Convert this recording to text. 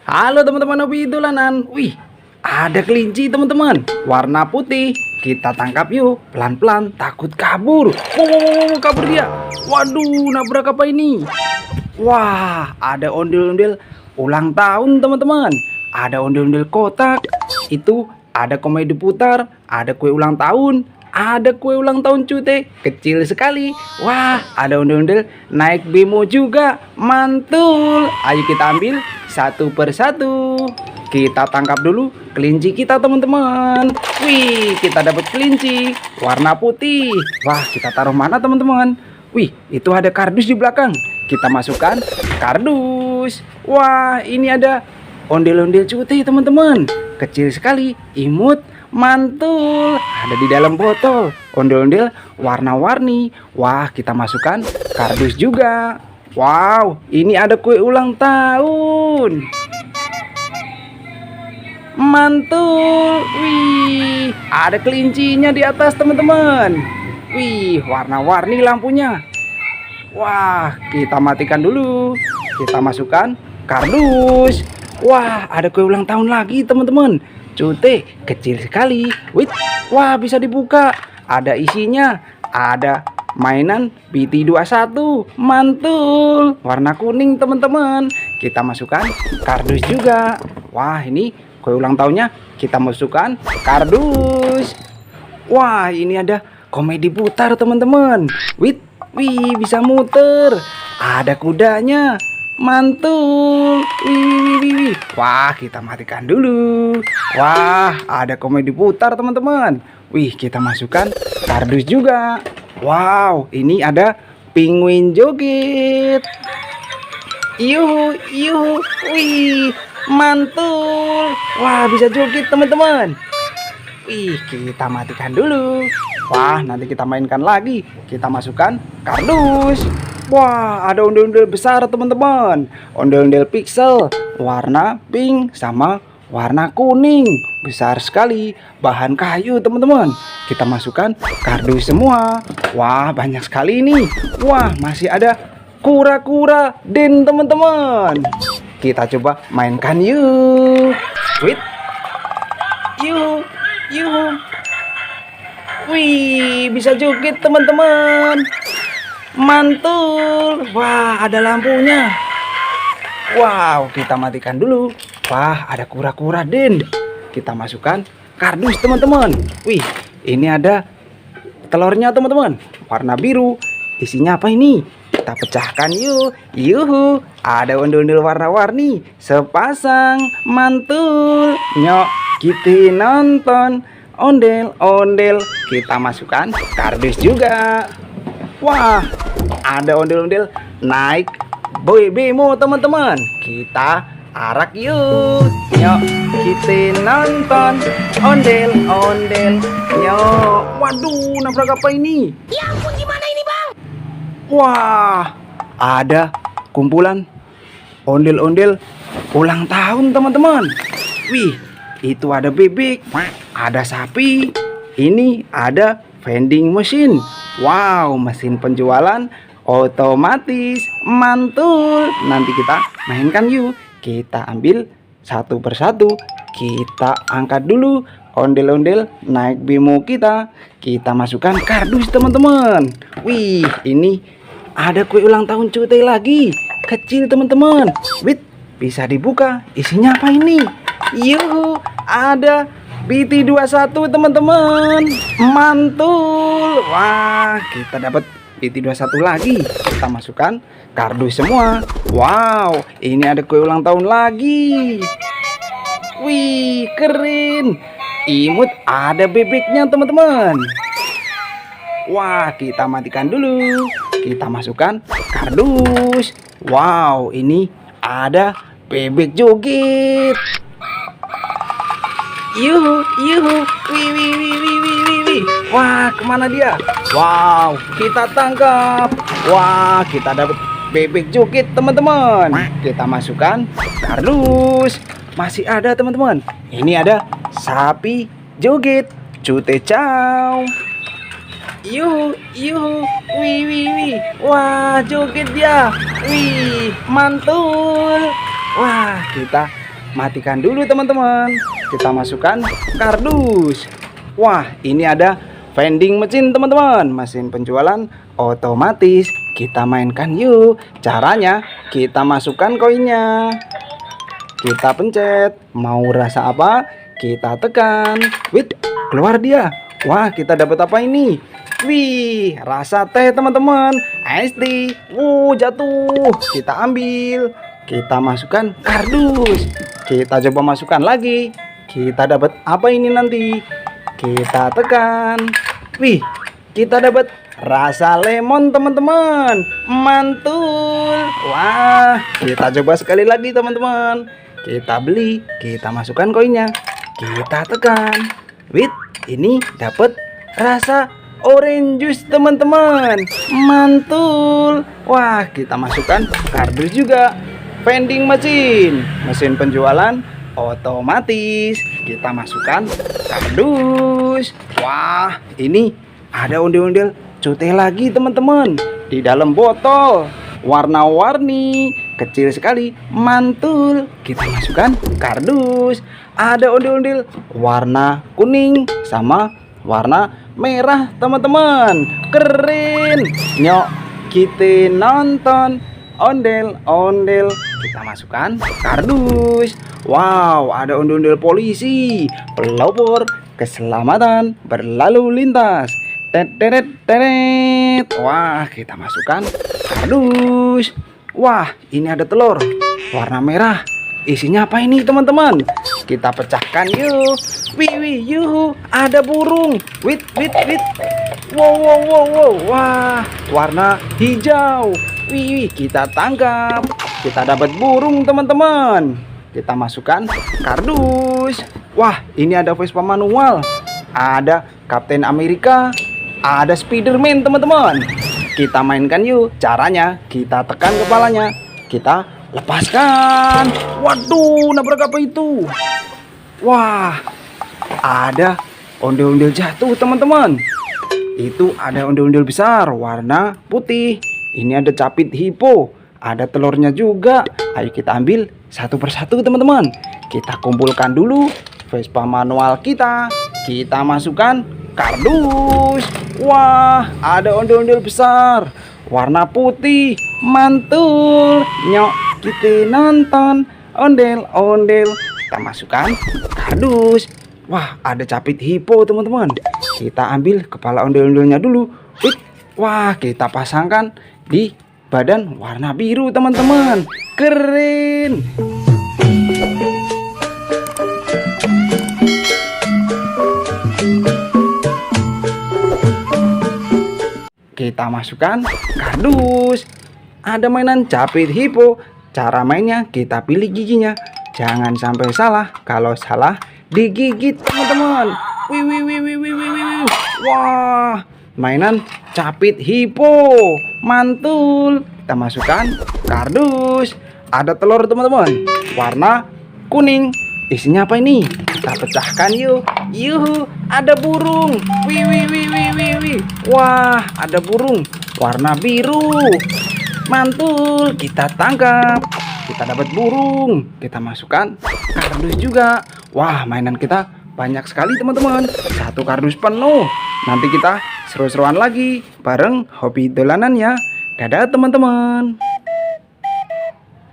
Halo teman-teman hobi dolanan. Wih, ada kelinci teman-teman. Warna putih. Kita tangkap yuk. Pelan-pelan, takut kabur. Wow, kabur dia. Waduh, nabrak apa ini? Wah, ada ondel-ondel ulang tahun teman-teman. Ada ondel-ondel kotak. Itu ada komedi putar. Ada kue ulang tahun. Ada kue ulang tahun cute kecil sekali. Wah, ada ondel-ondel naik bemo juga. Mantul. Ayo kita ambil satu persatu. Kita tangkap dulu kelinci kita teman-teman. Wih, kita dapat kelinci warna putih. Wah, kita taruh mana teman-teman? Wih, itu ada kardus di belakang. Kita masukkan kardus. Wah, ini ada ondel-ondel cute teman-teman. Kecil sekali, imut, mantul. Ada di dalam botol. Ondel-ondel warna-warni. Wah, kita masukkan kardus juga. Wow, ini ada kue ulang tahun. Mantul. Wih, ada kelincinya di atas teman-teman. Wih, warna-warni lampunya. Wah, kita matikan dulu. Kita masukkan kardus. Wah, ada kue ulang tahun lagi teman-teman. Cute, kecil sekali. Wih, wah bisa dibuka. Ada isinya. Ada mainan BT21. Mantul. Warna kuning teman-teman. Kita masukkan kardus juga. Wah, ini kue ulang tahunnya kita masukkan kardus. Wah, ini ada komedi putar teman-teman. Wih, bisa muter. Ada kudanya. Mantul. Wih. Wah, kita matikan dulu. Wah, ada komedi putar teman-teman. Wih, kita masukkan kardus juga. Wow, ini ada penguin joget. Yuhu. Wih, mantul. Wah, bisa joget teman-teman. Wih, kita matikan dulu. Wah, nanti kita mainkan lagi. Kita masukkan kardus. Wah, ada ondel-ondel besar teman-teman. Ondel-ondel pixel warna pink sama warna kuning. Besar sekali. Bahan kayu teman-teman. Kita masukkan kardus semua. Wah, banyak sekali ini. Wah, masih ada kura-kura den teman-teman. Kita coba mainkan yuk. Wait. Yuk. Wih, bisa joget teman-teman. Mantul. Wah, ada lampunya. Wow, kita matikan dulu. Wah, ada kura-kura den. Kita masukkan kardus teman-teman. Wih, ini ada telurnya teman-teman. Warna biru. Isinya apa ini? Kita pecahkan yuk. Yuhu, ada ondel-ondel warna-warni. Sepasang. Mantul. Nyok, kita nonton ondel-ondel. Kita masukkan kardus juga. Wah, ada ondel-ondel naik bemo teman-teman. Kita arak yuk. Nyok, kita nonton ondel-ondel. Nyok. Waduh, nabrak apa ini? Ya ampun, gimana ini bang? Wah, ada kumpulan ondel-ondel ulang tahun teman-teman. Wih, itu ada bebek, ada sapi. Ini ada vending machine. Wow, mesin penjualan otomatis. Mantul. Nanti kita mainkan yuk. Kita ambil satu persatu. Kita angkat dulu ondel-ondel naik bemo kita. Kita masukkan kardus teman-teman. Wih, ini ada kue ulang tahun cute lagi. Kecil teman-teman. Wih, bisa dibuka. Isinya apa ini? Yuhu, ada BT21 teman-teman. Mantul. Wah, kita dapat BT21 lagi. Kita masukkan kardus semua. Wow, ini ada kue ulang tahun lagi. Wih, keren. Imut, ada bebeknya teman-teman. Wah, kita matikan dulu. Kita masukkan kardus. Wow, ini ada bebek joget. Yuhu. Wih. Wah, kemana dia? Wow, kita tangkap. Wah, kita dapat bebek joget teman-teman. Kita masukkan kardus. Masih ada teman-teman. Ini ada sapi joget. Cute cow. Yuhu. Wih. Wah, joget dia. Wih, mantul. Wah, kita matikan dulu teman-teman. Kita masukkan kardus. Wah, ini ada vending machine teman-teman, mesin penjualan otomatis. Kita mainkan yuk. Caranya kita masukkan koinnya, kita pencet, mau rasa apa kita tekan. Wih, keluar dia. Wah, kita dapat apa ini? Wih, rasa teh teman-teman, iced tea. Jatuh. Kita ambil, kita masukkan kardus. Kita coba masukkan lagi. Kita dapat apa ini nanti? Kita tekan. Wih, kita dapat rasa lemon teman-teman. Mantul. Wah, kita coba sekali lagi teman-teman. Kita beli, kita masukkan koinnya, kita tekan. Wih, ini dapat rasa orange juice teman-teman. Mantul. Wah, kita masukkan kardus juga. Vending machine, mesin penjualan otomatis. Kita masukkan kardus. Wah, ini ada ondel-ondel cute lagi teman-teman di dalam botol, warna-warni, kecil sekali, mantul. Kita masukkan kardus. Ada ondel-ondel warna kuning sama warna merah teman-teman, keren. Nyok, kita nonton ondel-ondel. Kita masukkan kardus. Wow, ada ondel-ondel polisi, pelopor keselamatan berlalu lintas. Teret teret. Wah, kita masukkan kardus. Wah, ini ada telur warna merah. Isinya apa ini teman-teman? Kita pecahkan yuk. Wih, yuhu, ada burung. Wit. Wow. Wah, warna hijau. Wih, kita tangkap. Kita dapat burung teman-teman. Kita masukkan kardus. Wah, ini ada Vespa manual. Ada Kapten Amerika. Ada Spiderman teman-teman. Kita mainkan yuk. Caranya kita tekan kepalanya, kita lepaskan. Waduh, nabrak apa itu? Wah, ada ondel-ondel jatuh teman-teman. Itu ada ondel-ondel besar warna putih. Ini ada capit hippo, ada telurnya juga. Ayo kita ambil satu persatu teman-teman. Kita kumpulkan dulu Vespa manual kita. Kita masukkan kardus. Wah, ada ondel-ondel besar warna putih, mantul. Nyok, kita nonton ondel-ondel. Kita masukkan kardus. Wah, ada capit hippo teman-teman. Kita ambil kepala ondel-ondelnya dulu. Wah, kita pasangkan di badan warna biru teman-teman, keren. Kita masukkan kardus. Ada mainan capit hippo. Cara mainnya kita pilih giginya, jangan sampai salah. Kalau salah digigit teman-teman. Wih. Wah, mainan capit hippo, mantul. Kita masukkan kardus. Ada telur teman-teman warna kuning. Isinya apa ini? Kita pecahkan yuk. Yuhu, ada burung. Wih. Wah, ada burung warna biru, mantul. Kita tangkap. Kita dapat burung. Kita masukkan kardus juga. Wah, mainan kita banyak sekali teman-teman. Satu kardus penuh. Nanti kita seru-seruan lagi bareng hobi dolanan ya. Dadah teman-teman.